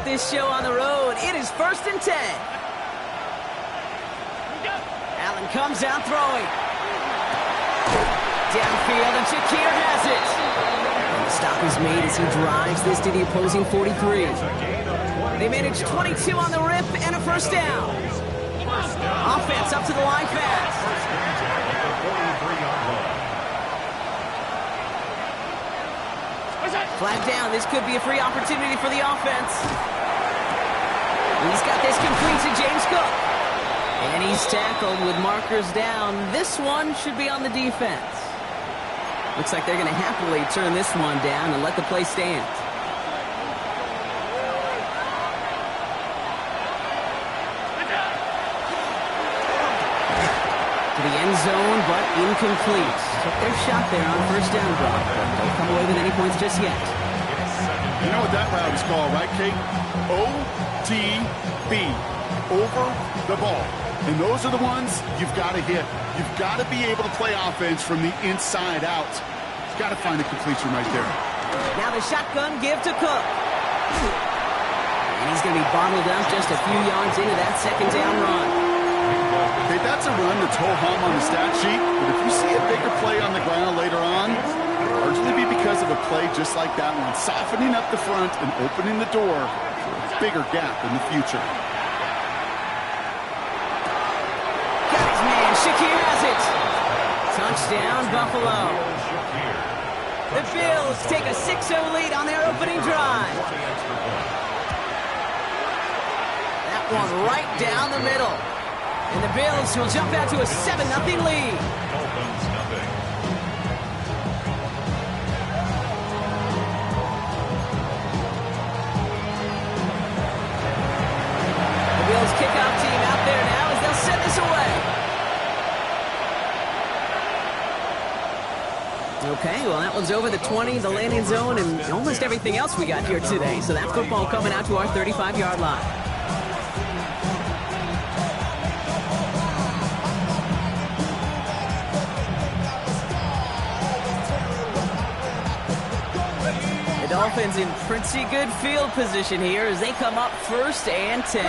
start this show on the road. It is 1st and 10. Allen comes out throwing. Downfield, and Shakir has it. And the stop is made as he drives this to the opposing 43. They manage 22 on the rip and a first down. Offense up to the line fast. Flag down. This could be a free opportunity for the offense. He's got this complete to James Cook. And he's tackled with markers down. This one should be on the defense. Looks like they're going to happily turn this one down and let the play stand. To the end zone, but incomplete. Took their shot there on first down drop, but don't come away with any points just yet. You know what that route is called, right, Kate? ODB, over the ball. And those are the ones you've got to hit. You've got to be able to play offense from the inside out. You've got to find a completion right there. Now the shotgun give to Cook. And he's going to be bottled up just a few yards into that second down run. Okay, that's a run that's ho-hum on the stat sheet, but if you see a bigger play on the ground later on, it'll largely be because of a play just like that one, softening up the front and opening the door for a bigger gap in the future. Got his man, Shakir has it. Touchdown, Buffalo. The Bills take a 6-0 lead on their opening drive. That one right down the middle. And the Bills will jump out to a 7-0 lead. The Bills kickoff team out there now as they'll send this away. Okay, well, that one's over the 20, the landing zone, and almost everything else we got here today. So that football coming out to our 35-yard line. Dolphins in pretty good field position here as they come up 1st and 10.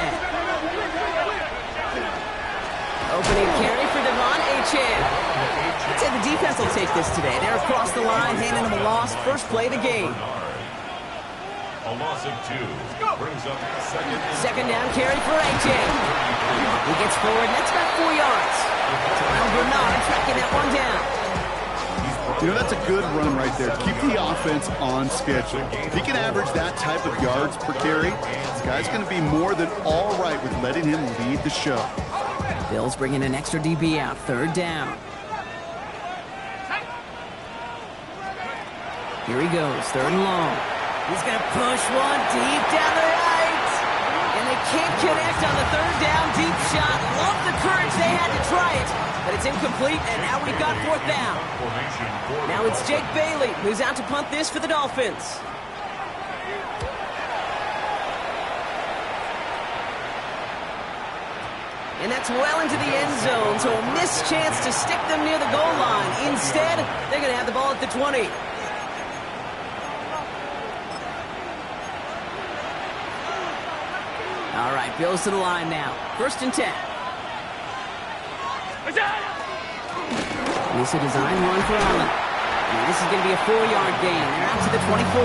Opening carry for Devon Achane. I'd say the defense will take this today. They're across the line, handing them a loss. First play of the game. A loss of 2 brings up second down carry for Achane. He gets forward, and that's about 4 yards. Terrell Bernard tracking that one down. You know, that's a good run right there. Keep the offense on schedule. If he can average that type of yards per carry, this guy's going to be more than all right with letting him lead the show. Bills bringing an extra DB out. 3rd down. Here he goes. 3rd and long. He's going to push one deep down the right. And they can't connect on the 3rd down deep shot. Love the courage they had to try it. But it's incomplete, and now we've got 4th down. Now it's Jake Bailey, who's out to punt this for the Dolphins. And that's well into the end zone, so a missed chance to stick them near the goal line. Instead, they're going to have the ball at the 20. All right, Bills to the line now. 1st and 10. This is a design run for Allen. And this is going to be a 4-yard gain. They're out to the 24.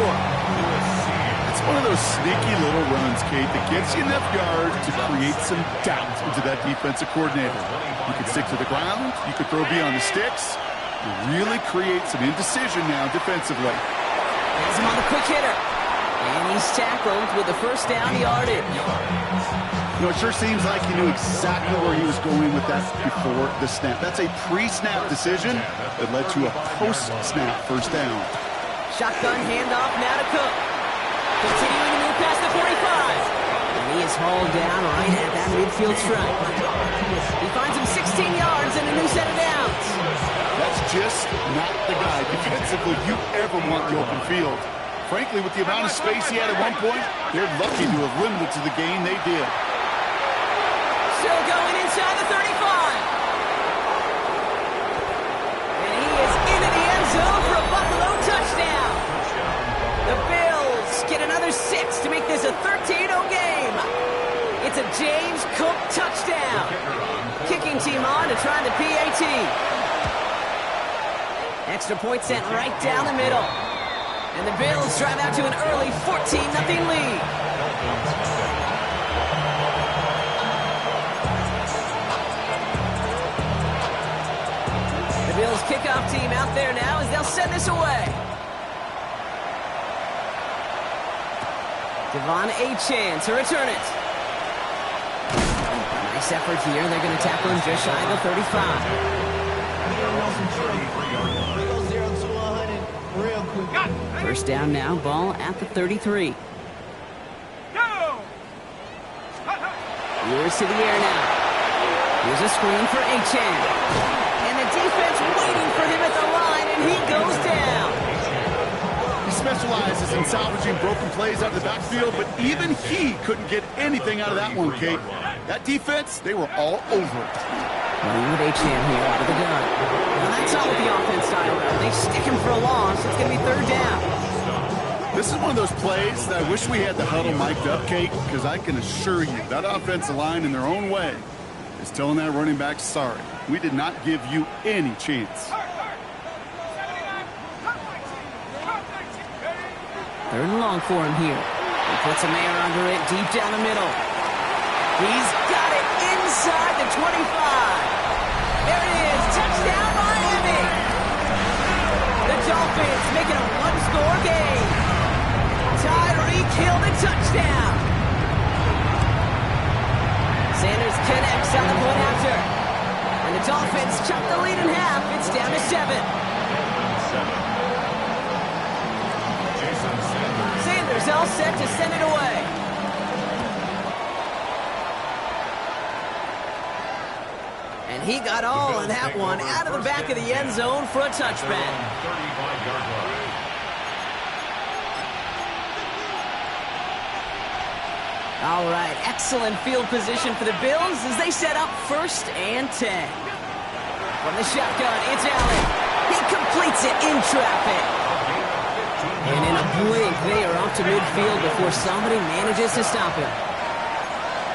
That's one of those sneaky little runs, Kate, that gets you enough yards to create some doubt into that defensive coordinator. You can stick to the ground. You can throw beyond the sticks. You really create some indecision now defensively. Has him on the quick hitter. And he's tackled with the first down yardage. You know, it sure seems like he knew exactly where he was going with that before the snap. That's a pre-snap decision that led to a post-snap first down. Shotgun handoff now to Cook. Continuing to move past the 45. And he is hauled down right at that midfield stripe. He finds him 16 yards and a new set of downs. That's just not the guy defensively you ever want in the open field. Frankly, with the amount of space he had at one point, they're lucky to have limited to the gain they did. Still going inside the 35. And he is into the end zone for a Buffalo touchdown. The Bills get another 6 to make this a 13-0 It's a James Cook touchdown. Kicking team on to try the PAT. Extra point sent right down the middle. And the Bills drive out to an early 14-0 lead. The Bills kickoff team out there now as they'll send this away. Devon Achane to return it. Nice effort here. They're going to tackle him just shy of the 35. First down now, ball at the 33. Yours to the air now. Here's a screen for Achane. And the defense waiting for him at the line, and he goes down. He specializes in salvaging broken plays out of the backfield, but even he couldn't get anything out of that one, Kate. That defense, they were all over it. Running with Achane here out of the gun. Now that's not what the offense style is. They stick him for a loss. It's going to be third down. This is one of those plays that I wish we had the huddle mic'd up, Kate, because I can assure you that offensive line in their own way is telling that running back, sorry, we did not give you any chance. Third and long for him here. He puts a man under it deep down the middle. He's got it inside the 25. There it is. Touchdown, Miami. The Dolphins make it a one-score game. Tyreek Hill the touchdown. Sanders connects on the point after. And the Dolphins chop the lead in half. It's down to 7. Sanders all set to send it away. And he got all of that one out of the back of the end zone for a touchback. All right, excellent field position for the Bills as they set up 1st and 10. From the shotgun, it's Allen. He completes it in traffic. And in a blink, they are off to midfield before somebody manages to stop him.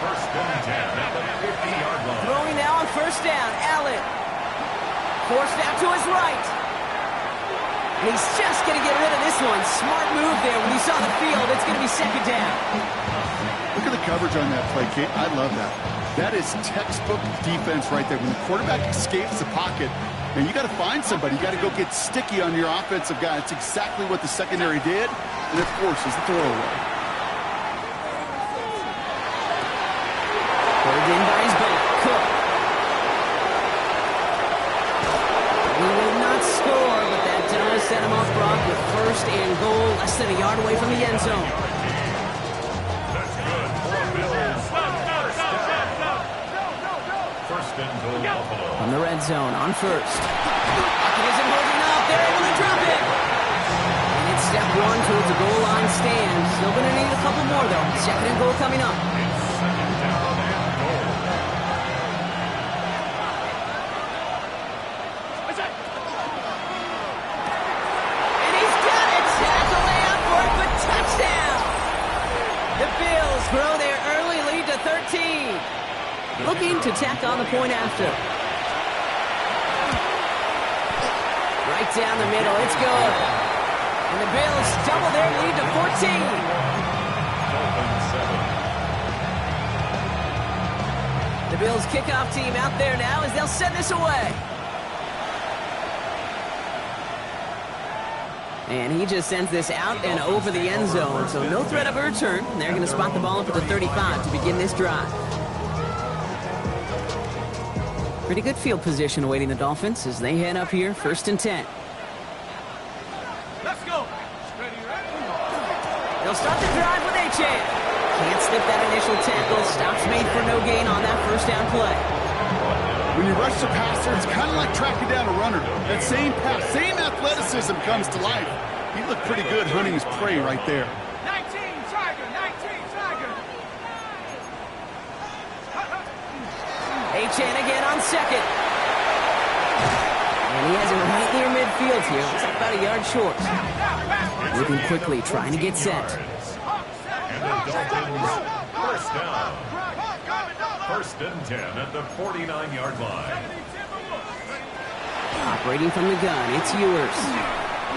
First and 10 at the 50-yard line. Throwing now on 1st down, Allen. Forced out to his right. And he's just going to get rid of this one. Smart move there when he saw the field. It's going to be 2nd down. Look at the coverage on that play, Kate. I love that. That is textbook defense right there. When the quarterback escapes the pocket, and you got to find somebody. You got to go get sticky on your offensive guy. It's exactly what the secondary did, and it forces the throwaway. Pulled in by his back. Cook. He will not score, but that does set him off Brock with 1st and goal, less than a yard away from the end zone. From the red zone on 1st. Pocket isn't holding up. They're able to drop it. And it's step 1 towards the goal line stand. Still going to need a couple more, though. 2nd and goal coming up. And he's got it. Tackle layup for it, but touchdown. The Bills grow their early lead to 13. Looking to tack on the point after. Right down the middle. It's good. And the Bills double their lead to 14. The Bills kickoff team out there now as they'll send this away. And he just sends this out and over the end zone. So no threat of a return. They're going to spot the ball up at the 35 to begin this drive. Pretty good field position awaiting the Dolphins as they head up here, 1st and 10. Let's go. They'll start the drive with Achane. Can't slip that initial tackle. Stops made for no gain on that 1st down play. When you rush the passer, it's kind of like tracking down a runner. That same pass, same athleticism comes to life. He looked pretty good hunting his prey right there. 19 Tiger. Achane again on 2nd. And he has it right near midfield here. Looks like about a yard short. Moving quickly, trying to get set. And the Dolphins, 1st down. First and 10 at the 49-yard line. Operating from the gun, it's Ewers.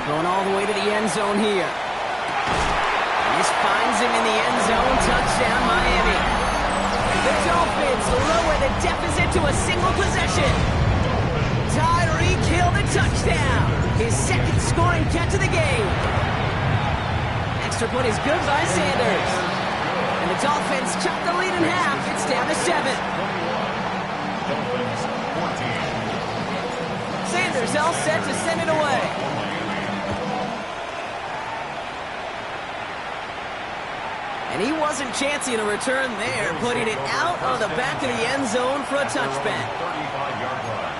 Going all the way to the end zone here. And this finds him in the end zone. Touchdown, Miami. The Dolphins lower the deficit to a single possession. Tyreek Hill the touchdown. His second scoring catch of the game. Extra point is good by Sanders. And the Dolphins chop the lead in half. It's down to 7. Dolphins 14. Sanders all set to send it away. And he wasn't chancing a return there, putting it out on the back of the end zone for a touchback. 35-yard line.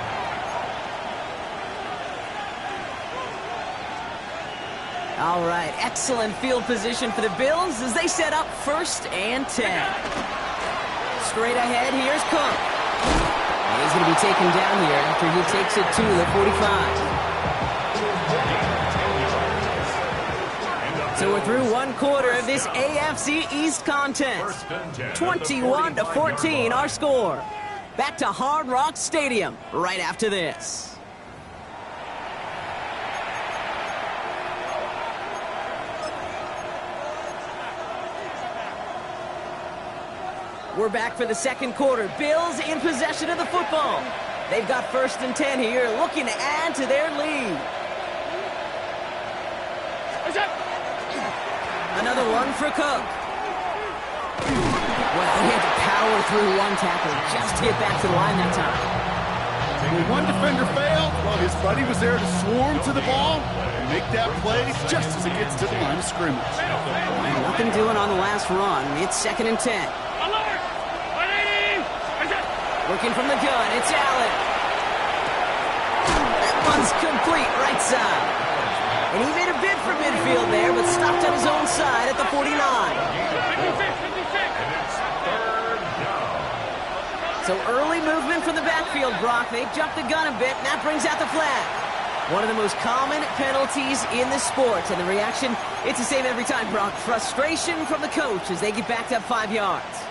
All right, excellent field position for the Bills as they set up first and 10. Straight ahead, here's Cook. And he's going to be taken down here after he takes it to the 45. So we're through one quarter of this AFC East contest. 21-14 our score. Back to Hard Rock Stadium right after this. We're back for the second quarter. Bills in possession of the football. They've got first and 10 here, looking to add to their lead. Another one for Cook. Well, he had to power through one tackle just to get back to the line that time. One defender failed while his buddy was there to swarm to the ball and make that play just as it gets to the line of scrimmage. And nothing doing on the last run. It's second and 10. Looking from the gun, it's Allen. That one's complete, right side. And he made a bid for midfield there, but stopped on his own side at the 49. So early movement from the backfield, Brock. They've jumped the gun a bit, and that brings out the flag. One of the most common penalties in the sport. And the reaction, it's the same every time, Brock. Frustration from the coach as they get backed up 5 yards.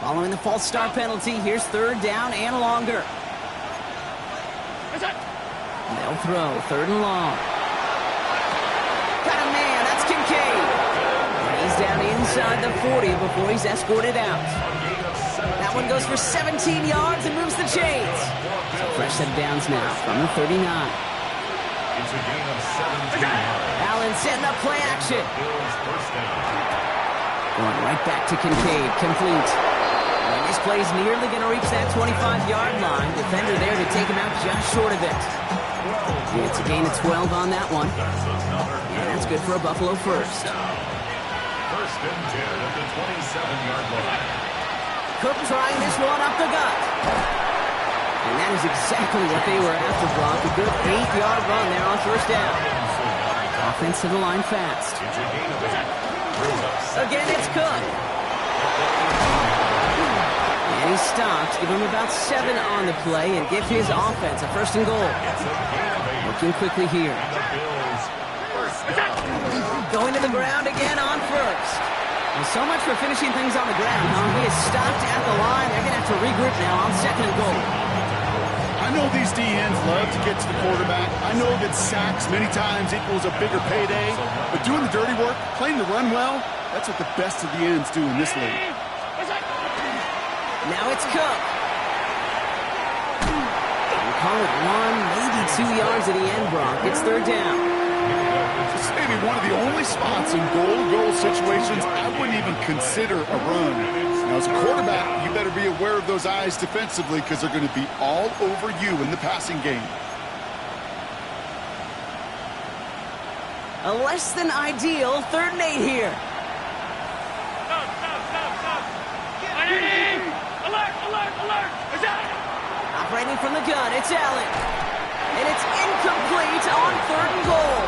Following the false start penalty, here's third down and longer. They'll throw, third and long. Got a man, that's Kincaid. And he's down inside the 40 before he's escorted out. That one goes for 17 yards and moves the chains. So fresh set of downs now from the 39. It's a gain of 17 yards. Allen setting up play action. Going right back to Kincaid, complete. And this play's nearly going to reach that 25-yard line. Defender there to take him out just short of it. It's a gain of 12 on that one. And that's good for a Buffalo first. First and 10 at the 27-yard line. Cook trying this one up the gut. And that is exactly what they were after, Brock. A good 8-yard run there on first down. Offense to the line fast. Again, it's Cook. And he stops, give him about 7 on the play, and give his offense a first and goal. Looking quickly here. Going to the ground again on first. Well, so much for finishing things on the ground, huh? He is stopped at the line. They're going to have to regroup now on second and goal. I know these DNs love to get to the quarterback. I know that sacks many times equals a bigger payday. But doing the dirty work, playing the run well, that's what the best of the ends do in this league. Now it's Cook. We'll call it 1, maybe 2 yards at the end, Brock. It's third down. This may be one of the only spots in goal-to-goal situations I wouldn't even consider a run. Now, as a quarterback, you better be aware of those eyes defensively because they're going to be all over you in the passing game. A less than ideal third and 8 here. Operating from the gun, it's Allen. And it's incomplete on third and goal.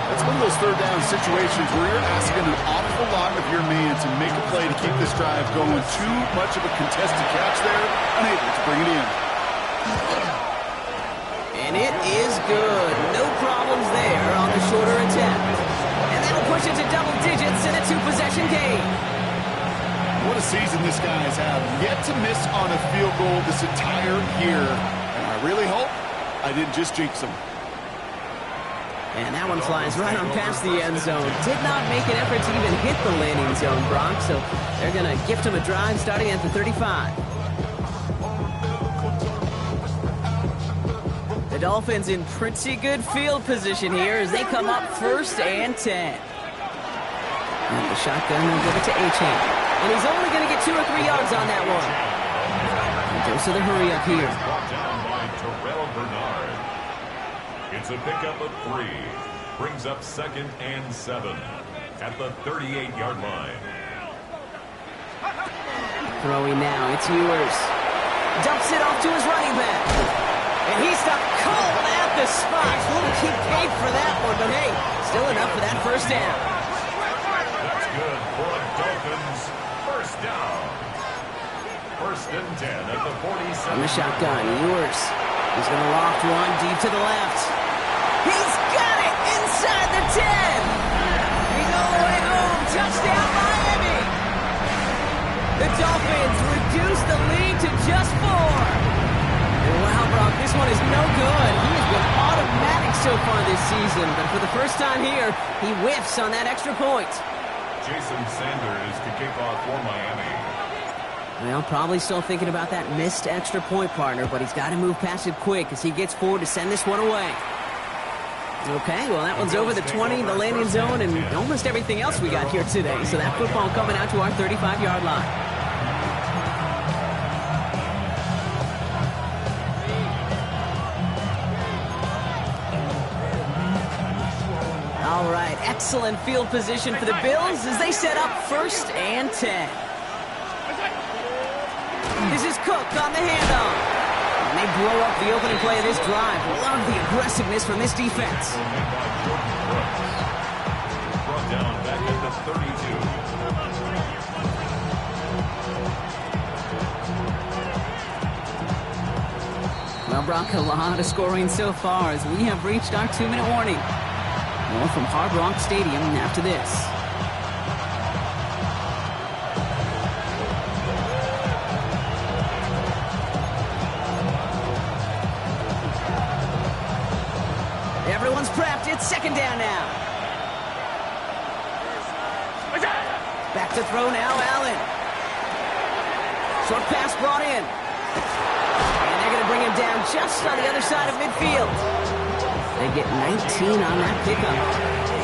That's one of those third down situations where you're asking an awful lot of your man to make a play to keep this drive going. Too much of a contested catch there, unable to bring it in. And it is good. No problems there on the two-possession game. What a season this guy has had. Yet to miss on a field goal this entire year. And I really hope I didn't just jinx him. And that one flies right on past the end zone. Did not make an effort to even hit the landing zone, Brock. So they're going to gift him a drive starting at the 35. The Dolphins in pretty good field position here as they come up 1st and 10. And the shotgun will give it to Achane. And he's only going to get 2 or 3 yards on that one. And dose of the hurry up here. It's a pickup of 3. Brings up 2nd and 7 at the 38-yard line. Throwing now, it's Ewers. Dumps it off to his running back. And he stopped cold at the spot. Won't keep paid for that one, but hey, still enough for that 1st down. That's good for a Dolphins 1st down. 1st and 10 at the 47. On the shotgun, Ewers. He's going to loft one deep to the left. He's got it inside the 10. He's all the way home. Touchdown, Miami. The Dolphins reduce the lead to just 4. And wow, Brock, this one is no good. He has been automatic so far this season, but for the first time here, he whiffs on that extra point. Jason Sanders to kick off for Miami. Well, probably still thinking about that missed extra point, partner, but he's got to move past it quick as he gets forward to send this one away. Okay, well, that one's over the 20, the landing zone, and almost everything else we got here today. So that football coming out to our 35-yard line. All right, excellent field position for the Bills as they set up 1st and 10. This is Cook on the handoff. And they blow up the opening play of this drive. Love the aggressiveness from this defense. Brought down back at the 32. Well, Brock, a lot of scoring so far as we have reached our 2-minute warning. More from Hard Rock Stadium after this. Everyone's prepped. It's 2nd down now. Back to throw now, Allen. Short pass brought in. And they're going to bring him down just on the other side of midfield. They get 19 on that pickup.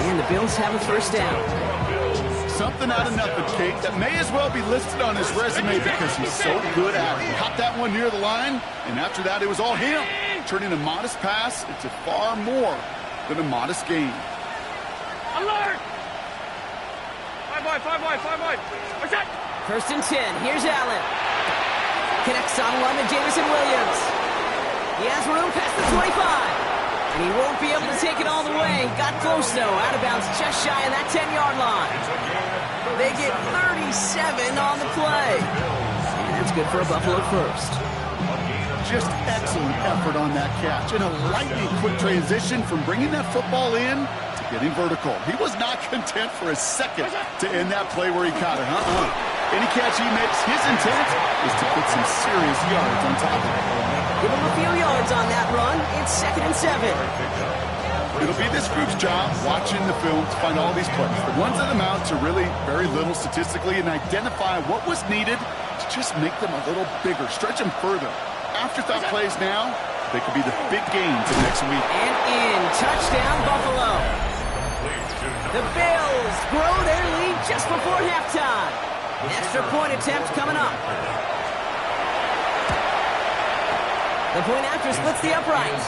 And the Bills have a 1st down. Something out of nothing, Kate, that may as well be listed on his resume because he's so good at it. Caught that one near the line, and after that, it was all him. Turning a modest pass into far more than a modest gain. Alert! 5 wide. 1st and 10. Here's Allen. Connects on one to Jameson Williams. He has room past the 25. And he won't be able to take it all the way. Got close, though. Out of bounds just shy of that 10-yard line. They get 37 on the play. And that's good for a Buffalo 1st. Just excellent effort on that catch. And a lightning quick transition from bringing that football in to getting vertical. He was not content for a second to end that play where he caught it. Any catch he makes, his intent is to put some serious yards on top of it. Give him a few yards on that run. It's 2nd and 7. It'll be this group's job watching the film to find all these plays. The ones that amount to really very little statistically and identify what was needed to just make them a little bigger, stretch them further. Afterthought plays now, they could be the big gains of next week. And in, touchdown Buffalo. The Bills grow their lead just before halftime. Extra point attempt coming up. The point after splits the uprights.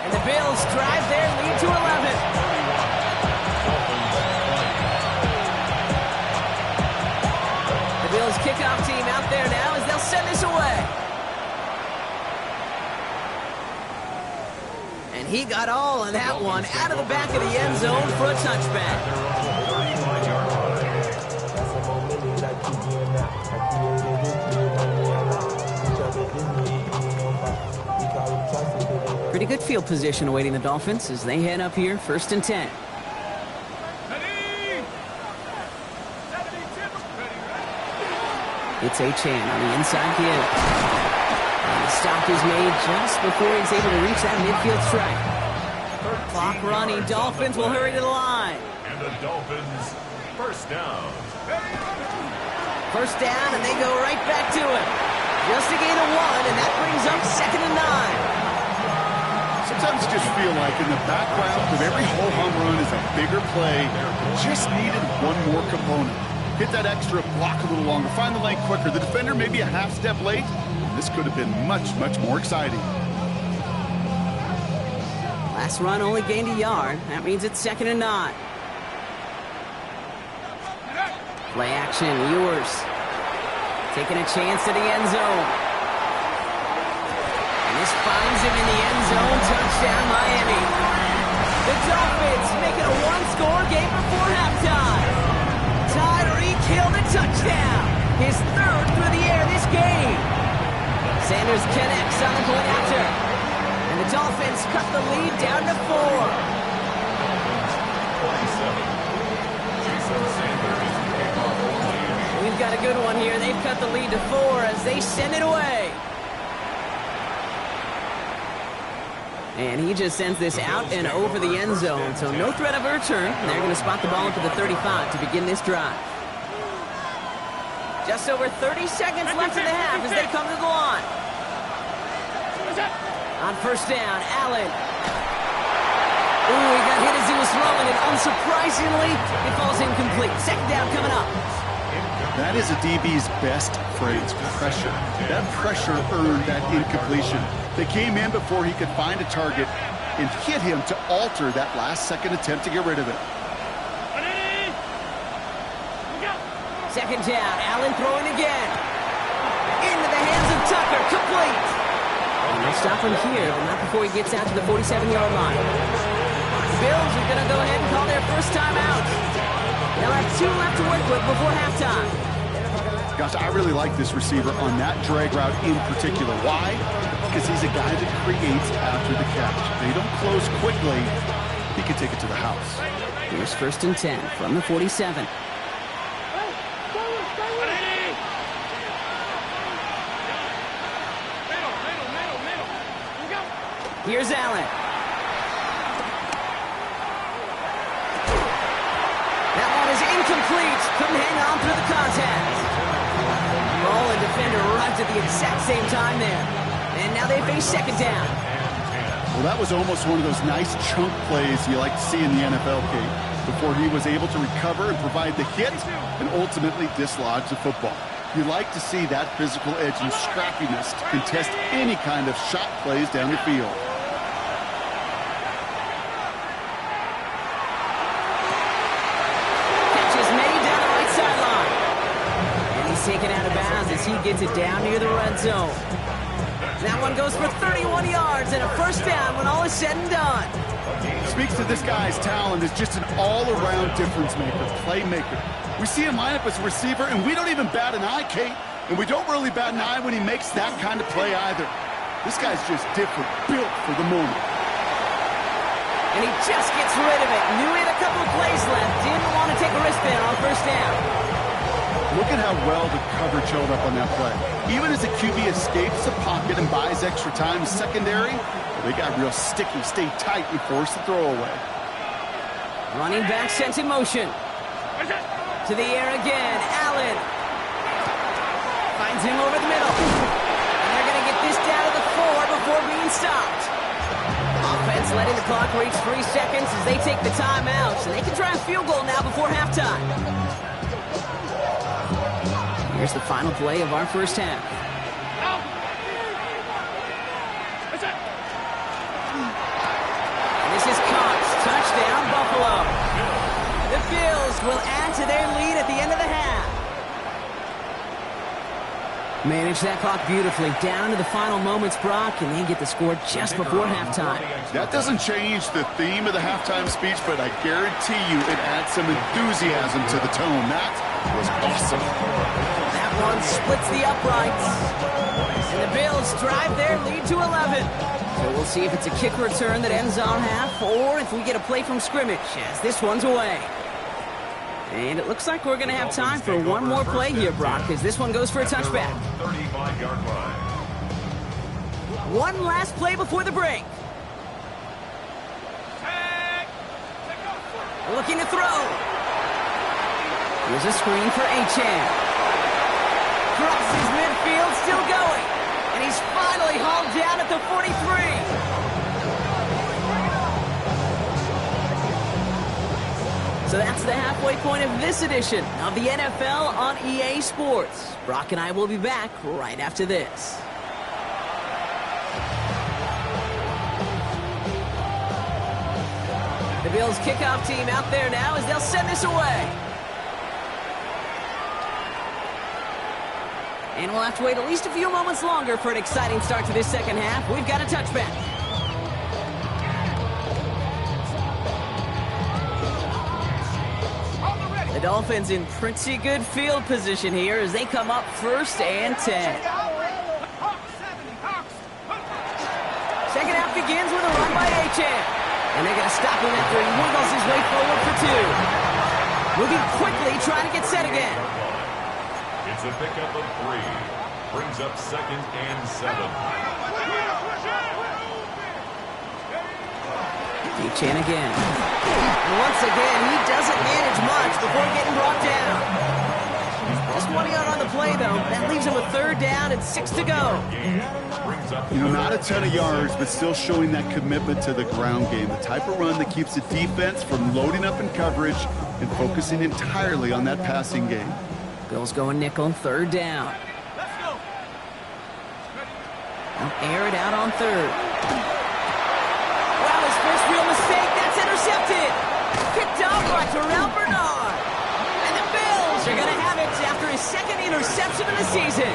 And the Bills drive their lead to 11. The Bills kickoff team out there now as they'll send this away. And he got all of that one out of the back of the end zone for a touchback. Pretty good field position awaiting the Dolphins as they head up here, 1st and 10. It's Achan on the inside give. And the stop is made just before he's able to reach that midfield strike. Clock running. Dolphins will hurry to the line. And the Dolphins, first down. First down, and they go right back to it. Just a gain of 1, and that brings up 2nd and 9. Sometimes you just feel like in the background of every ho-hum run is a bigger play. Just needed one more component. Hit that extra, block a little longer, find the lane quicker. The defender maybe a half step late. This could have been much, much more exciting. Last run only gained a yard. That means it's 2nd and 9. Play action, Ewers. Taking a chance to the end zone. And this finds him in the end zone. Touchdown, Miami. The Dolphins make it a one-score game before halftime. Tyreek killed a touchdown. His 3rd through the air this game. Sanders connects on the point after. And the Dolphins cut the lead down to 4. We've got a good one here. They've cut the lead to 4 as they send it away. And he just sends this out and over the end zone. So no threat of a return. They're going to spot the ball up to the 35 to begin this drive. Just over 30 seconds left in the half as they come to the line. On first down, Allen. Ooh, he got hit as he was throwing it. Unsurprisingly, it falls incomplete. 2nd down coming up. That is a DB's best phrase, pressure. That pressure earned that incompletion. They came in before he could find a target and hit him to alter that last-second attempt to get rid of it. 2nd down, Allen throwing again. Into the hands of Tucker, complete. And they'll stop him here, but not before he gets out to the 47-yard line. Bills are going to go ahead and call their first timeout. They'll have 2 left to work with before halftime. Gosh, I really like this receiver on that drag route in particular. Why? Because he's a guy that creates after the catch. They don't close quickly. He can take it to the house. Here's 1st and 10 from the 47. Here's Allen. That one is incomplete. Couldn't hang on through the contact. Ball and defender arrived at the exact same time there. And now they face 2nd down. Well, that was almost one of those nice chunk plays you like to see in the NFL, Kate, before he was able to recover and provide the hit and ultimately dislodge the football. You like to see that physical edge and scrappiness to contest any kind of shot plays down the field. Taken out of bounds as he gets it down near the red zone. That one goes for 31 yards and a first down when all is said and done. Speaks to this guy's talent as just an all-around difference maker, playmaker. We see him line up as a receiver, and we don't even bat an eye, Kate. And we don't really bat an eye when he makes that kind of play either. This guy's just different, built for the moment. And he just gets rid of it. Knew he had a couple of plays left. Didn't want to take a risk there on first down. Look at how well the coverage held up on that play. Even as the QB escapes the pocket and buys extra time in secondary, they got real sticky, stay tight, and force the throw away. Running back sent in motion. To the air again, Allen. Finds him over the middle. And they're going to get this down to the 4 before being stopped. Offense letting the clock reach 3 seconds as they take the timeouts. And they can try a field goal now before halftime. Here's the final play of our first half. And this is Cox. Touchdown, Buffalo. The Bills will add to their lead at the end of the half. Manage that clock beautifully. Down to the final moments, Brock, and they get the score just before halftime. That doesn't change the theme of the halftime speech, but I guarantee you it adds some enthusiasm to the tone. That was awesome. That one splits the uprights. And the Bills drive their lead to 11. So we'll see if it's a kick return that ends on half, or if we get a play from scrimmage, as this one's away. And it looks like we're going to have time for one more play here, Brock, because this one goes for a touchback. 35-yard line. One last play before the break. Looking to throw. Here's a screen for Achan. Crosses midfield, still going. And he's finally hauled down at the 43. So that's the halfway point of this edition of the NFL on EA Sports. Brock and I will be back right after this. The Bills kickoff team out there now as they'll send this away. And we'll have to wait at least a few moments longer for an exciting start to this second half. We've got a touchback. The Dolphins in pretty good field position here as they come up 1st and 10. Second half begins with a run by Achan. And they're going to stop him after he wiggles his way forward for 2. Moving quickly, trying to get set again. It's a pickup of 3. Brings up 2nd and 7. Achan again. And once again, he doesn't manage much before getting brought down. Just 1 yard on the play, though. That leaves him with 3rd down and 6 to go. You know, not a ton of yards, but still showing that commitment to the ground game. The type of run that keeps the defense from loading up in coverage and focusing entirely on that passing game. Bills going nickel, 3rd down. They'll air it out on 3rd. Wow, his first real mistake. That's intercepted. Picked up by Terrell Bernard. And the Bills are going to have it after his 2nd interception of the season.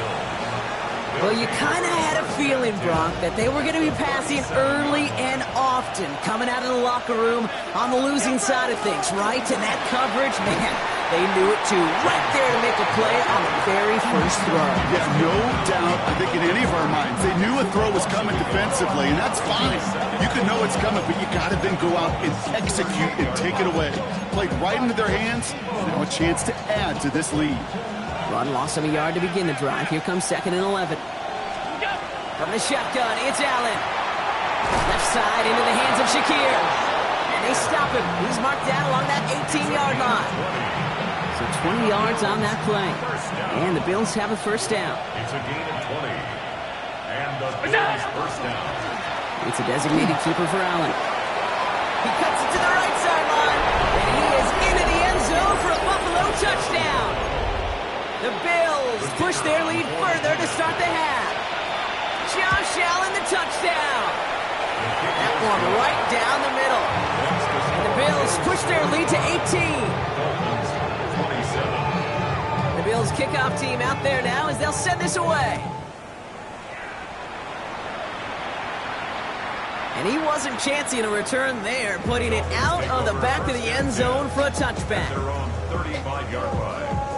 Well, you kind of had a feeling, Brock, that they were going to be passing early and often, coming out of the locker room on the losing side of things, right? And that coverage, man, they knew it too. Right there to make a play on the very first throw. Yeah, no doubt, I think in any of our minds, they knew a throw was coming defensively, and that's fine. You can know it's coming, but you got to then go out and execute and take it away. Played right into their hands, now a chance to add to this lead. Run loss of a yard to begin the drive. Here comes 2nd and 11. From the shotgun, it's Allen. Left side into the hands of Shakir. And they stop him. He's marked down along that 18-yard line. So 20 yards on that play. And the Bills have a 1st down. It's a gain of 20. And the Bills 1st down. It's a designated keeper for Allen. He cuts it to the right sideline. And he is into the end zone for a Buffalo touchdown. The Bills push their lead further to start the half. Josh Allen, the touchdown. That one right down the middle. And the Bills push their lead to 18. The Bills kickoff team out there now as they'll send this away. And he wasn't chancing a return there, putting it out of the back of the end zone for a touchback. Their own 35-yard line.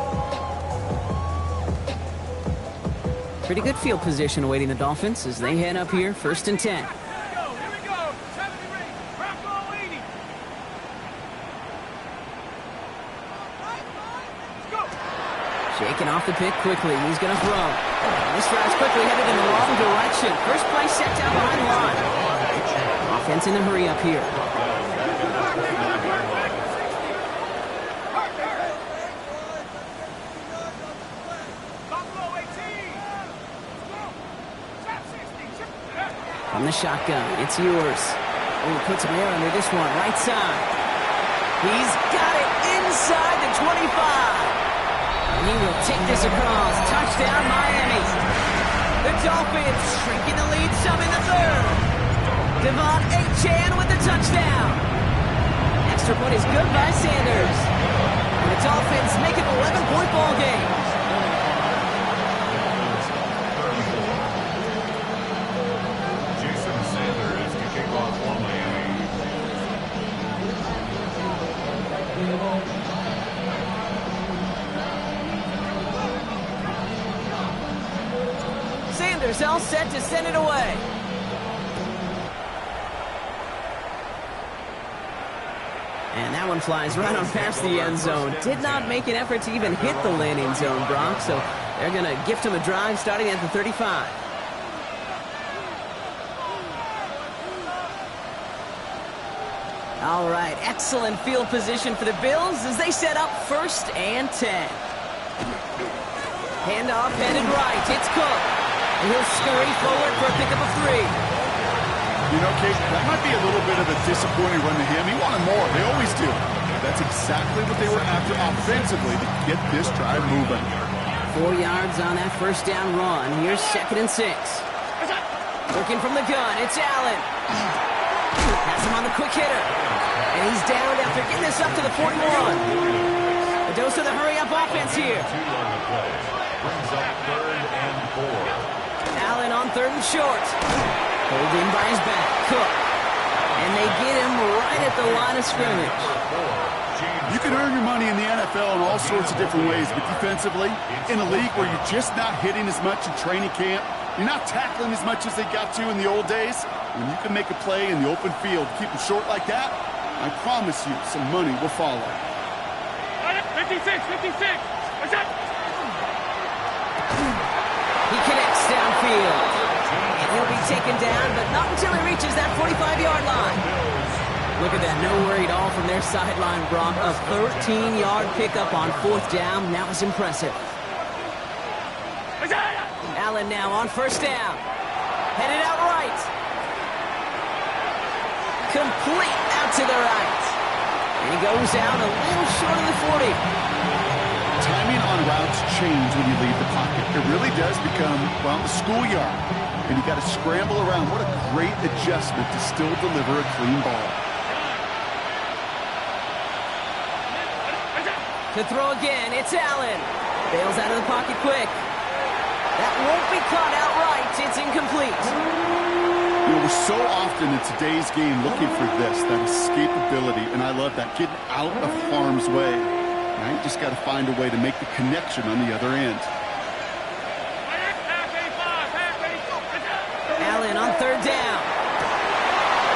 Pretty good field position awaiting the Dolphins as they head up here, 1st and 10. Shaking off the pick quickly. He's going to throw. This drive's quickly headed in the wrong direction. First play set down behind the line. Offense in a hurry up here. From the shotgun, it's yours. Oh, puts him there under this one, right side. He's got it inside the 25. And he will take this across. Touchdown, Miami. The Dolphins shrinking the lead some in the 3rd. Devon Achan with the touchdown. Extra point is good by Sanders. And the Dolphins make it an 11-point ball game. Sanders all set to send it away. And that one flies right on past the end zone. Did not make an effort to even hit the landing zone, Brock. So they're going to gift him a drive starting at the 35. All right, excellent field position for the Bills as they set up 1st and 10. Handoff headed right. It's Cook. And he'll scurry forward for a pickup of 3. You know, Kate, that might be a little bit of a disappointing run to him. He wanted more. They always do. That's exactly what they were after offensively to get this drive moving. 4 yards on that 1st down run. Here's 2nd and 6. Looking from the gun. It's Allen. Has him on the quick hitter. And he's down after getting this up to the 41. A dose of the hurry-up offense here. Brings up 3rd and 4. Allen on 3rd and short. Pulled in by his back. Cook. And they get him right at the line of scrimmage. You can earn your money in the NFL in all sorts of different ways, but defensively, in a league where you're just not hitting as much in training camp, you're not tackling as much as they got to in the old days, when you can make a play in the open field, keep them short like that, I promise you some money will follow. 56, 56. What's that? He connects downfield. And he'll be taken down, but not until he reaches that 45-yard line. Look at that, no worry at all from their sideline, Brock. A 13-yard pickup on 4th down. That was impressive. Allen now on 1st down. Headed out right. Complete out to the right. And he goes out a little short of the 40. Timing on routes change when you leave the pocket. It really does become, well, the schoolyard. And you got to scramble around. What a great adjustment to still deliver a clean ball. To throw again, it's Allen. Bails out of the pocket quick. That won't be caught outright. It's incomplete. You know, we're so often in today's game looking for this, that escapability, and I love that, getting out of harm's way. Now you just got to find a way to make the connection on the other end. Allen on 3rd down.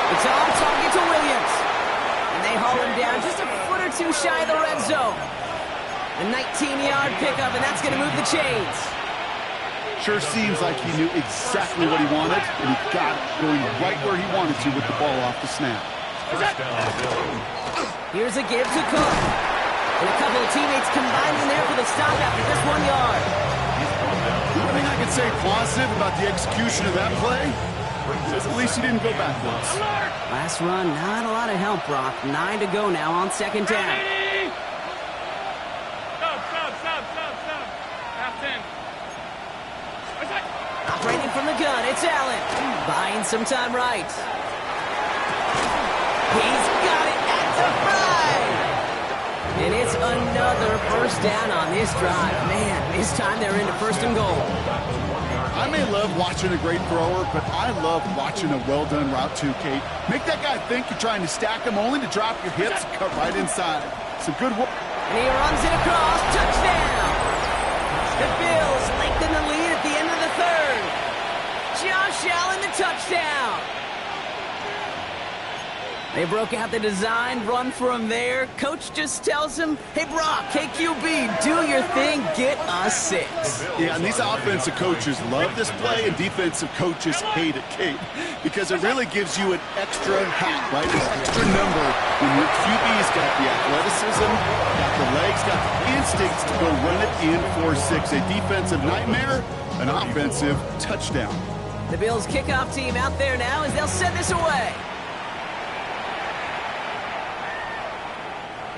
It's on target to Williams. And they haul him down just a foot or two shy of the red zone. A 19-yard pickup, and that's going to move the chains. Sure seems like he knew exactly what he wanted, and he got it going right where he wanted to with the ball off the snap. Here's a give to Cook. And a couple of teammates combining there for the stop after just 1 yard. One thing I can say positive about the execution of that play is at least he didn't go backwards. Last run, not a lot of help, Brock. 9 to go now on 2nd down. Stop. Half 10. Operating from the gun, it's Allen. Buying some time right. He's got it at the 5. And it's another 1st down on this drive. Man, this time they're into 1st and goal. I may love watching a great thrower, but I love watching a well-done route too, Kate. Make that guy think you're trying to stack him only to drop your hips and cut right inside. Some good work. And he runs it across. Touchdown! The Bills lengthen the lead at the end of the 3rd. Josh Allen, the touchdown. They broke out the design run from there. Coach just tells him, hey, Brock, KQB, do your thing, get us 6. Yeah, and these offensive coaches love this play, and defensive coaches hate it, Kate, because it really gives you an extra hat, right? An extra number when your QB's got the athleticism, got the legs, got the instincts to go run it in for 6. A defensive nightmare, an offensive touchdown. The Bills kickoff team out there now as they'll send this away.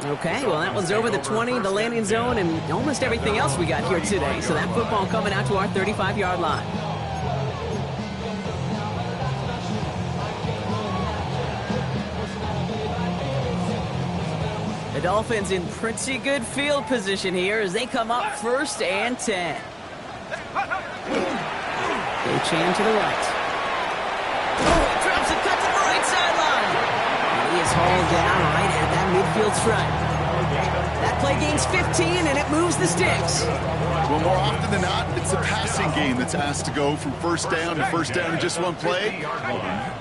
Okay, well, that one's over the 20, the landing zone, and almost everything else we got here today. So that football coming out to our 35-yard line. The Dolphins in pretty good field position here as they come up 1st and 10. Chan to the right. Oh, he drops a cut to the right sideline. And he is hauled down right at that midfield stripe. That play play gains 15, and it moves the sticks. Well, more often than not, it's a passing game that's asked to go from first down to first down in just one play.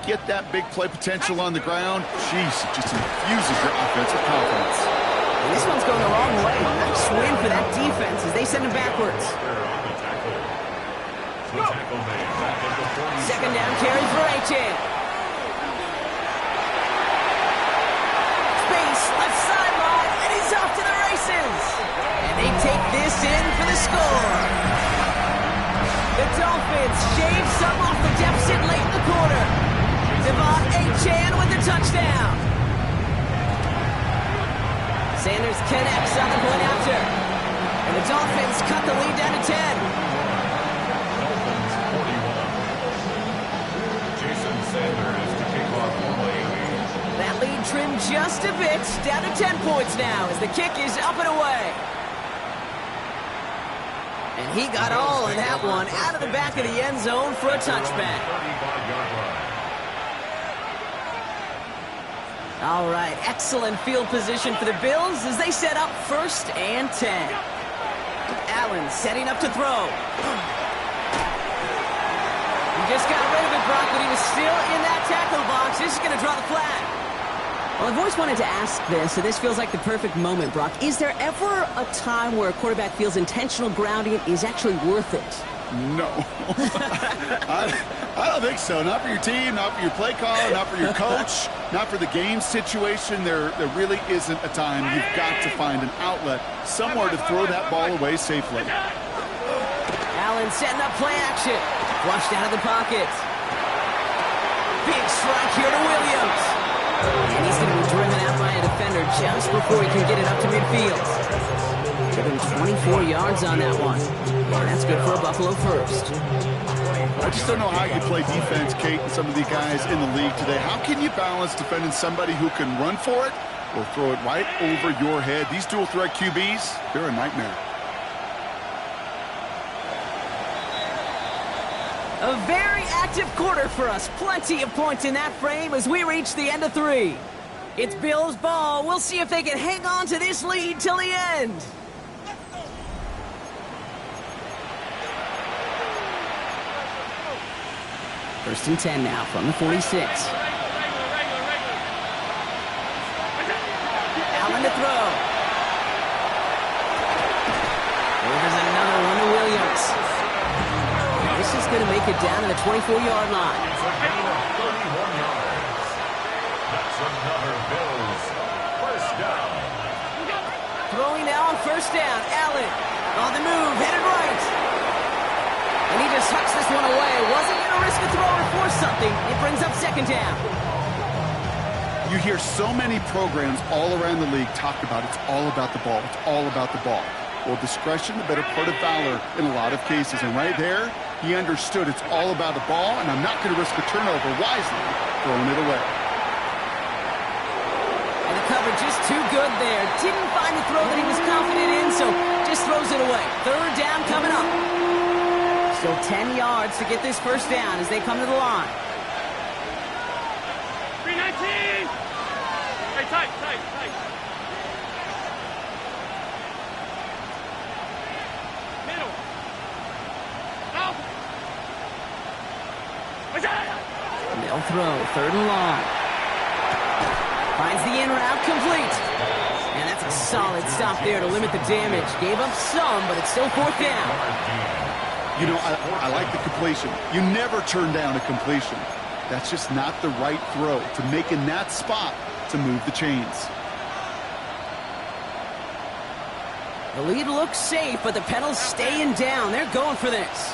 Get that big play potential on the ground. Jeez, it just infuses your offense with confidence. This one's going the wrong way. Nice win for that defense as they send him backwards. Second down carry for Achan. Space, left sideline, and he's off to the races. And they take this in for the score. The Dolphins shave some off the deficit late in the quarter. Devon Achan with the touchdown. Sanders connects on the point after. And the Dolphins cut the lead down to 10. That lead trimmed just a bit, down to 10 points now as the kick is up and away. And he got all of that one out of the back of the end zone for a touchback. All right, excellent field position for the Bills as they set up 1st and 10. Allen setting up to throw. He just got rid of it, Brock, but he was still in that tackle box. This is going to draw the flag. Well, I've always wanted to ask this, and this feels like the perfect moment, Brock. Is there ever a time where a quarterback feels intentional grounding is actually worth it? No. I don't think so. Not for your team, not for your play caller, not for your coach, not for the game situation. There really isn't a time. You've got to find an outlet, somewhere to throw that ball away safely. Allen setting up play action. Flushed out of the pocket. Big strike here to Williams. And he's going to be driven out by a defender just before he can get it up to midfield. Give him 24 yards on that one. And that's good for a Buffalo first. I just don't know how you play defense, Kate, and some of the guys in the league today. How can you balance defending somebody who can run for it or throw it right over your head? These dual threat QBs, they're a nightmare. A very active quarter for us. Plenty of points in that frame as we reach the end of 3. It's Bills ball. We'll see if they can hang on to this lead till the end. First and 10 now from the 46. Allen to throw. There's another one to Williams. This is going to make it down to the 24-yard line. It's a gain of 31 yards. That's another Bills first down. Throwing now on first down. Allen on the move, headed right. And he just hucks this one away. Wasn't going to risk a throw or force something. It brings up second down. You hear so many programs all around the league talk about it's all about the ball. It's all about the ball. Well, discretion, the better part of valor in a lot of cases. And right there, he understood it's all about the ball, and I'm not going to risk a turnover wisely, throwing it away. And the cover just too good there. Didn't find the throw that he was confident in, so just throws it away. Third down coming up. Still 10 yards to get this first down as they come to the line. 319! Hey, tight. Middle. Out. They'll throw, third and long. Finds the in route complete. And that's a solid stop there to limit the damage. Gave up some, but it's still fourth down. You know, I like the completion. You never turn down a completion. That's just not the right throw to make in that spot to move the chains. The lead looks safe, but the pedals staying down. They're going for this.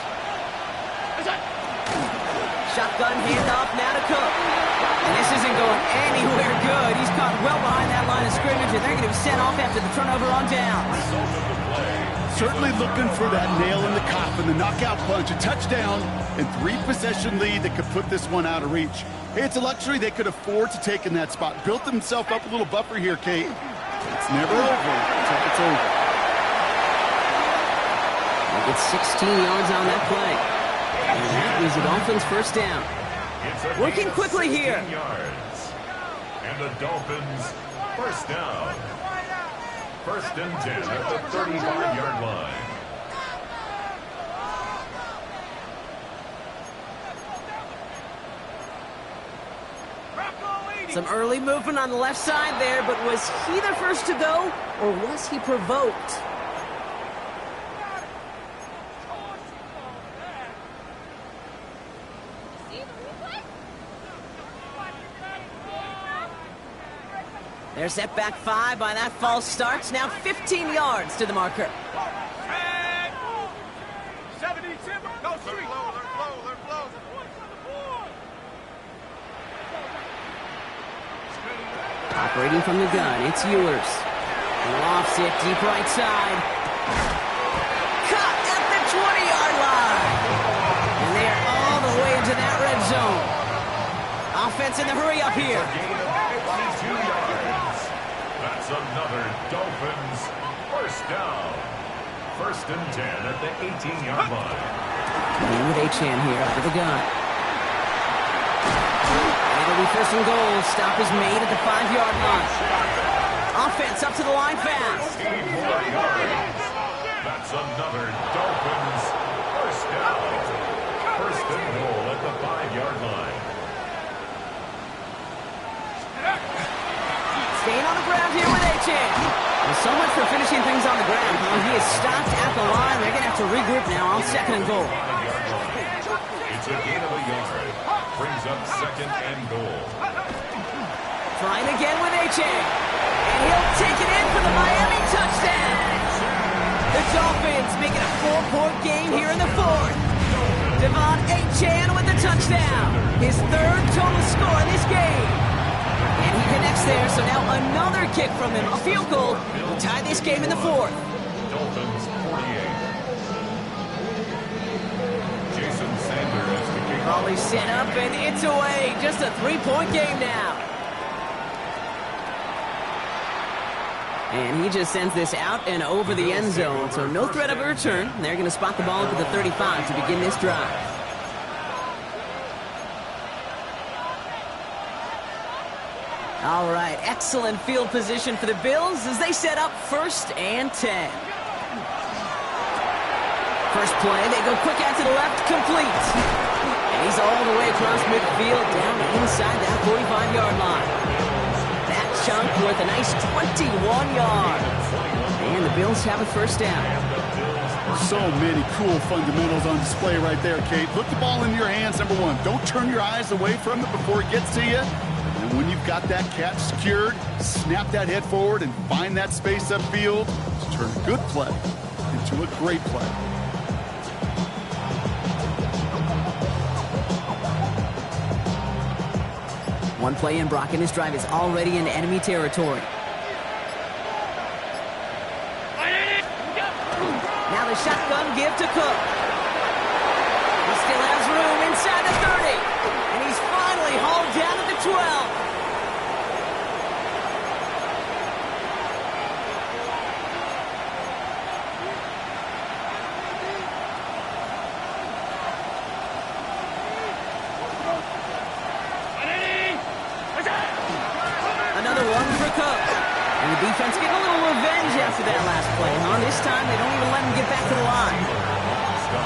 Shotgun handoff now to Cook. And this isn't going anywhere good. He's caught well behind that line of scrimmage, and they're going to be sent off after the turnover on downs. Certainly looking for that nail in the coffin, the knockout punch, a touchdown, and 3-possession lead that could put this one out of reach. Hey, it's a luxury they could afford to take in that spot. Built themselves up a little buffer here, Kate. It's never over until it's over. They get 16 yards on that play. And that is the Dolphins' first down. Working quickly here. Yards. And the Dolphins first down. First and 10 at the 35-yard line. Some early movement on the left side there, but was he the first to go, or was he provoked? There's set back 5 by that false start. Now 15 yards to the marker. 72, go street. Operating from the gun, it's Ewers. Lofts it deep right side. Caught at the 20-yard line. And they are all the way into that red zone. Offense in the hurry up here. That's another Dolphins first down. First and 10 at the 18-yard line. With Achan here out of the gun. And it'll be first and goal. Stop is made at the 5-yard line. Offense up to the line fast. 14 more yards. That's another Dolphins first down. First and goal at the 5-yard line. Staying on the ground here with Achan. Well, so much for finishing things on the ground, huh? He is stopped at the line. They're going to have to regroup now on second and goal. It's a gain of a yard. Brings up second and goal. Trying again with Achan. And he'll take it in for the Miami touchdown. The Dolphins making a 4-point game here in the fourth. Devon Achan with the touchdown. His third total score in this game. And he connects there, so now another kick from him. A field goal will tie this game in the fourth. Dolphins 48. Jason Sanders to kick off. Ball is set up, and it's away. Just a 3-point game now. And he just sends this out and over the end zone, so no threat of a return. They're going to spot the ball at the 35 to begin this drive. All right, excellent field position for the Bills as they set up first and 10. First play, they go quick out to the left, complete. And he's all the way across midfield, down inside that 45-yard line. That chunk worth a nice 21 yards. And the Bills have a first down. So many cool fundamentals on display right there, Kate. Put the ball in your hands, number one. Don't turn your eyes away from it before it gets to you. And when you've got that catch secured, snap that head forward and find that space upfield to turn a good play into a great play. One play in, Brock, and this drive is already in enemy territory. Now the shotgun give to Cook. He still has room inside the 30. And he's finally hauled down at the 12. Another one for Cook. And the defense getting a little revenge after that last play, huh? This time they don't even let him get back to the line.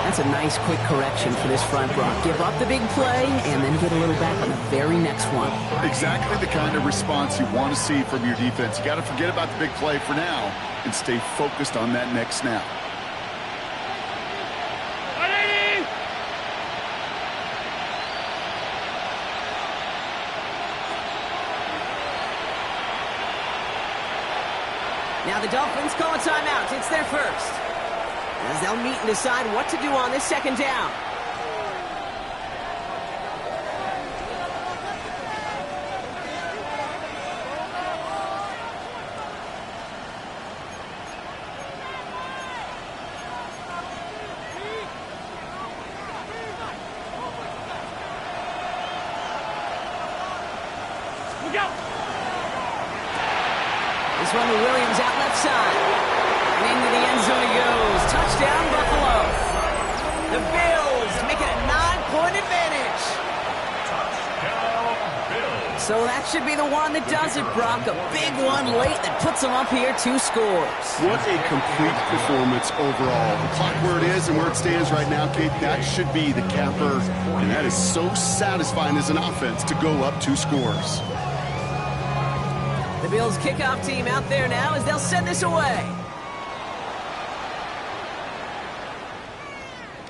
That's a nice quick correction for this front, Brock. Give up the big play and then get a little back on the very next one. Exactly the kind of response you want to see from your defense. You got to forget about the big play for now and stay focused on that next snap. Now the Dolphins call a timeout. It's their first. As they'll meet and decide what to do on this second down. Look out! This one to Williams out left side. And into the end zone he goes. Touchdown, Buffalo. The Bills make it a 9-point advantage. Touchdown, Bills. So that should be the one that does it, Brock. A big one late that puts them up here 2 scores. What a complete performance overall. The clock where it is and where it stands right now, Kate, that should be the capper. And that is so satisfying as an offense to go up 2 scores. The Bills kickoff team out there now as they'll send this away.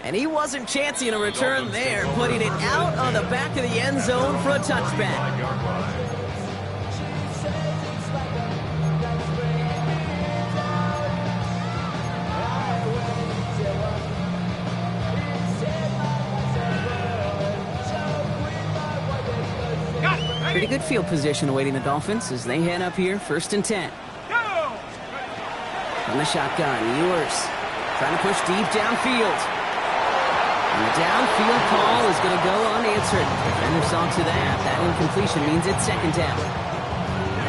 And he wasn't chancing a return there, putting it out on the back of the end zone for a touchback. Pretty good field position awaiting the Dolphins as they head up here, 1st and 10. From the shotgun, Ewers trying to push deep downfield. And the downfield call is going to go unanswered. Defender saw to that. That incompletion means it's 2nd down.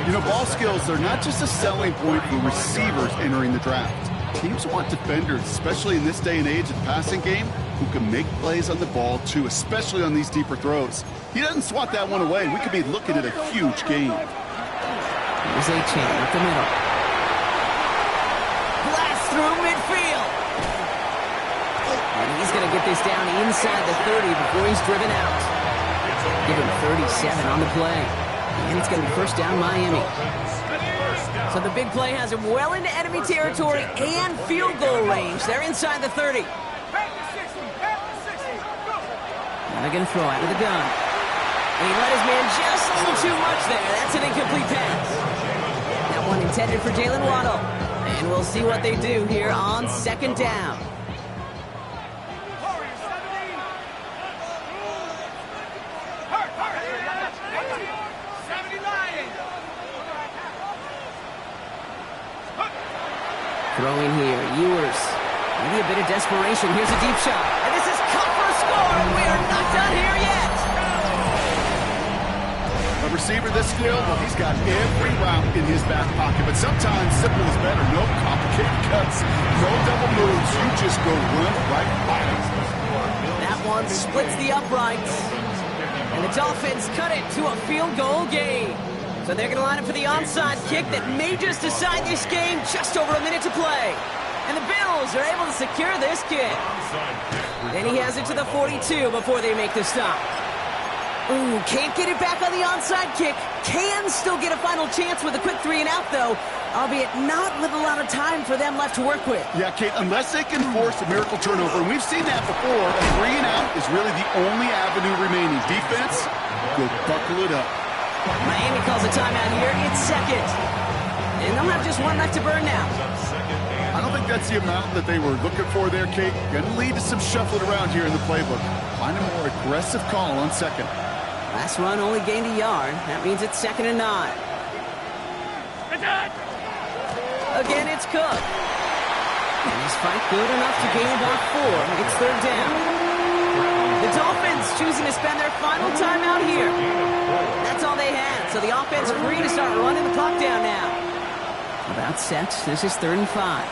You know, ball skills, they're not just a selling point for receivers entering the draft. Teams want defenders, especially in this day and age of the passing game, who can make plays on the ball, too, especially on these deeper throws. He doesn't swat that one away. We could be looking at a huge game. Here's A-Chain up the middle. Blast through midfield. And he's going to get this down inside the 30 before he's driven out. Give him 37 on the play. And it's going to be 1st down Miami. So the big play has him well into enemy territory and field goal range. They're inside the 30. Now they're going to throw out of the gun. And he let his man just a little too much there. That's an incomplete pass. That one intended for Jalen Waddle. And we'll see what they do here on 2nd down. Throwing here, Ewers. Maybe a bit of desperation. Here's a deep shot. And this is cut for a score, and we are not done here yet. A receiver this skilled, well, he's got every route in his back pocket. But sometimes simple is better. No complicated cuts, no double moves. You just go run right by him. That one splits the uprights. And the Dolphins cut it to a field goal game. So they're going to line up for the onside kick that may just decide this game. Just over a minute to play. And the Bills are able to secure this kick. Then he has it to the 42 before they make the stop. Ooh, can't get it back on the onside kick. Can still get a final chance with a quick 3 and out, though. Albeit not with a lot of time for them left to work with. Yeah, Kate, unless they can force a miracle turnover, and we've seen that before, a 3 and out is really the only avenue remaining. Defense, go buckle it up. Miami calls a timeout here. It's 2nd. And they'll have just 1 left to burn now. I don't think that's the amount that they were looking for there, Kate. Going to lead to some shuffling around here in the playbook. Find a more aggressive call on 2nd. Last run only gained a yard. That means it's 2nd and 9. Again, it's Cook. And his fight good enough to gain about 4. It's 3rd down. The Dolphins choosing to spend their final timeout here. That's all they had. So the offense free to start running the clock down now. About set. This is 3rd and 5.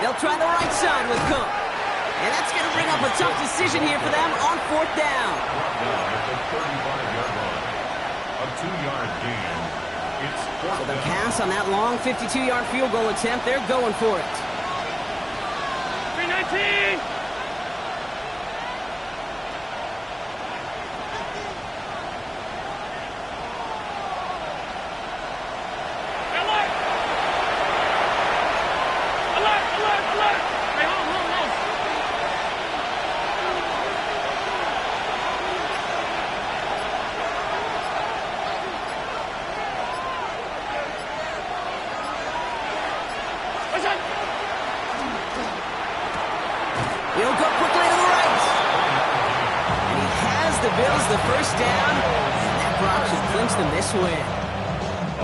They'll try the right side with Cook. And that's going to bring up a tough decision here for them on 4th down. A 2-yard gain. It's So the pass on that long 52-yard field goal attempt, they're going for it. 319! He'll go quickly to the right. And he has the Bills the 1st down. That Brock should clinch them this win.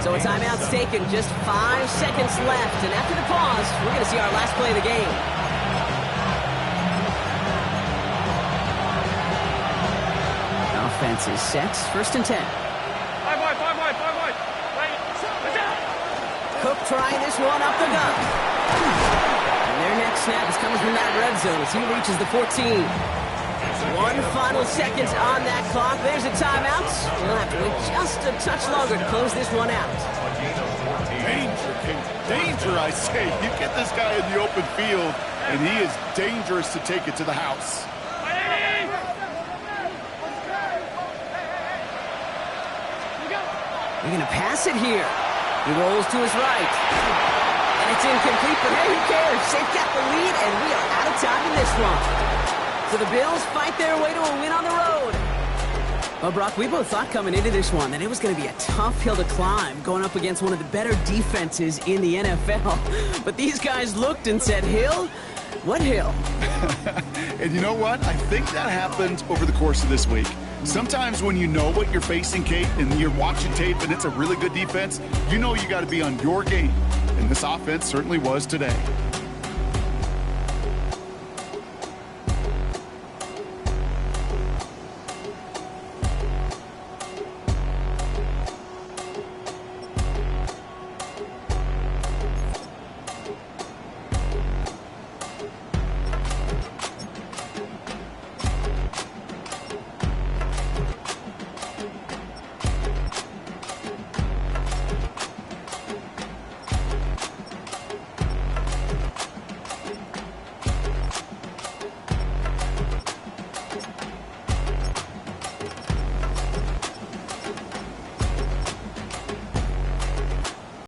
So a timeout's taken, just 5 seconds left. And after the pause, we're going to see our last play of the game. Offense is set, 1st and 10. 5 wide. Right. Cook trying this one up the gut. And their next snap is coming from that red zone as he reaches the 14. 1 final second on that clock. There's a timeout. We'll have to wait just a touch longer to close this one out. Danger, Kate. Danger, I say. You get this guy in the open field, and he is dangerous to take it to the house. They're going to pass it here. He rolls to his right. And it's incomplete, but hey, who cares? They've got the lead, and we are out of time in this one. So the Bills fight their way to a win on the road. Well, Brock, we both thought coming into this one that it was going to be a tough hill to climb, going up against one of the better defenses in the NFL. But these guys looked and said, Hill? What hill? And you know what? I think that happened over the course of this week. Sometimes when you know what you're facing, Kate, and you're watching tape and it's a really good defense, you know you got to be on your game. And this offense certainly was today.